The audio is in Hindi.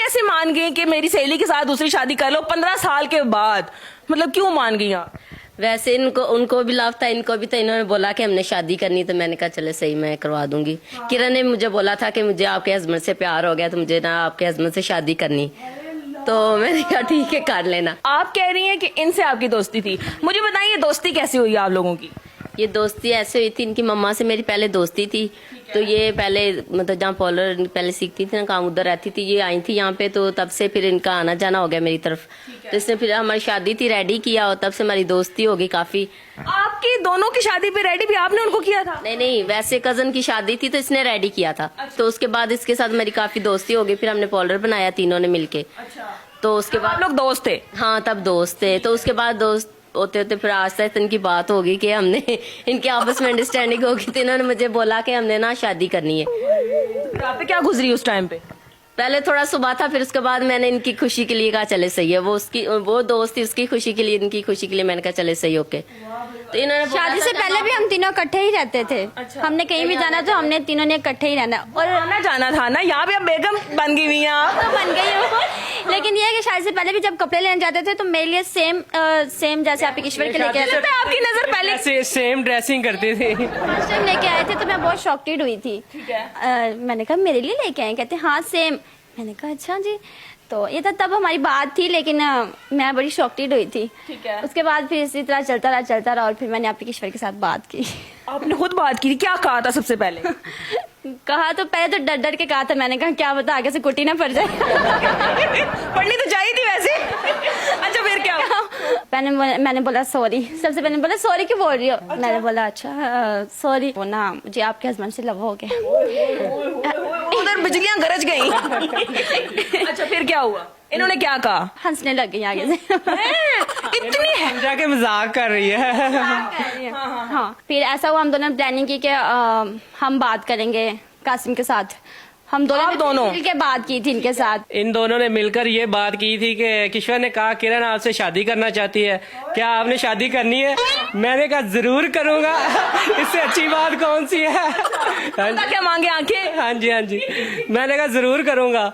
कैसे मान गई कि मेरी सहेली के साथ दूसरी शादी कर लो 15 साल के बाद? मतलब क्यों मान गई आप? वैसे इनको उनको भी लाभ था, इनको भी था। इन्होंने बोला कि हमने शादी करनी, तो मैंने कहा चले सही, मैं करवा दूंगी। किरण ने मुझे बोला था कि मुझे आपके हस्बैंड से प्यार हो गया, तो मुझे ना आपके हस्बैंड से शादी करनी। तो मैंने कहा ठीक है कर लेना। आप कह रही हैं कि इनसे आपकी दोस्ती थी, मुझे बताइए दोस्ती कैसी हुई आप लोगों की? ये दोस्ती ऐसे हुई थी, इनकी मम्मा से मेरी पहले दोस्ती थी। तो ये पहले मतलब जहाँ पार्लर पहले सीखती थी ना काम, उधर रहती थी। ये आई थी यहाँ पे, तो तब से फिर इनका आना जाना हो गया मेरी तरफ। तो इसने फिर हमारी शादी थी रेडी किया, और तब से हमारी दोस्ती हो गई काफी। आपकी दोनों की शादी पे रेडी भी आपने उनको किया था? नहीं नहीं, वैसे कजन की शादी थी तो इसने रेडी किया था। तो उसके बाद इसके साथ मेरी काफी दोस्ती हो गई, फिर हमने पार्लर बनाया तीनों ने मिलके। तो उसके बाद आप लोग दोस्त थे? हाँ तब दोस्त थे। तो उसके बाद दोस्त होते होते फिर आज तक इनकी बात होगी कि हमने इनके आपस में अंडरस्टैंडिंग होगी। तो इन्होंने मुझे बोला कि हमने ना शादी करनी है। फिर आप पे क्या गुजरी उस टाइम पे? पहले थोड़ा सुबह था, फिर उसके बाद मैंने इनकी खुशी के लिए कहा चले सही है। वो दोस्त थी, उसकी खुशी के लिए, इनकी खुशी के लिए मैंने कहा चले सही ओके। तो इन्होंने शादी से पहले भी हम तीनों इकट्ठे ही रहते थे। हमने कहीं भी जाना तो हमने तीनों ने इकट्ठे ही रहना। और आना जाना था ना, यहाँ पे अब बेगम बन गई हुई हैं आप। तो बन गई हूँ। लेकिन ये है कि शादी से पहले भी जब कपड़े लेने जाते थे तो मेरे लिए सेम जैसे आप ईश्वर के लेके आए थे। आपकी नजर पहले ऐसे सेम ड्रेसिंग करते थे। फर्स्ट टाइम लेके आए थे तो मैं बहुत शॉक्टेड हुई थी। मैंने कहा मेरे लिए लेके आए? कहते हाँ सेम। मैंने कहा अच्छा जी। तो ये था तब हमारी बात थी, लेकिन मैं बड़ी शॉक्टेड हुई थी। ठीक है। उसके बाद फिर इसी तरह चलता रहा और फिर मैंने आपके ईश्वर के साथ बात की। आपने खुद बात की थी, क्या कहा था सबसे पहले? कहा तो पहले तो डर डर के कहा था। मैंने कहा क्या पता आगे से कुटी ना पड़ जाए। पढ़नी तो चाहिए थी वैसे। अच्छा फिर क्या हुआ? मैंने बोला सॉरी। सबसे पहले बोला सॉरी क्यों बोल रही हो? मैंने बोला अच्छा सॉरी, वो ना मुझे आपके हस्बैंड से लव हो गया। उधर बिजलियां गरज गई। अच्छा फिर क्या हुआ? इन्होंने क्या कहा? हंसने लग गई आगे से। इतनी समझा के मजाक कर रही है। हाँ फिर ऐसा हुआ, हम दोनों ने प्लानिंग की कि हम बात करेंगे कासिम के साथ। हम दोनों मिल के बात की थी इनके साथ। इन दोनों ने मिलकर ये बात की थी कि किश्वर ने कहा किरण आपसे शादी करना चाहती है, क्या आपने शादी करनी है? मैंने कहा जरूर करूंगा। इससे अच्छी बात कौन सी है? क्या मांगे आंखें? हाँ जी हाँ जी, मैंने कहा जरूर करूंगा।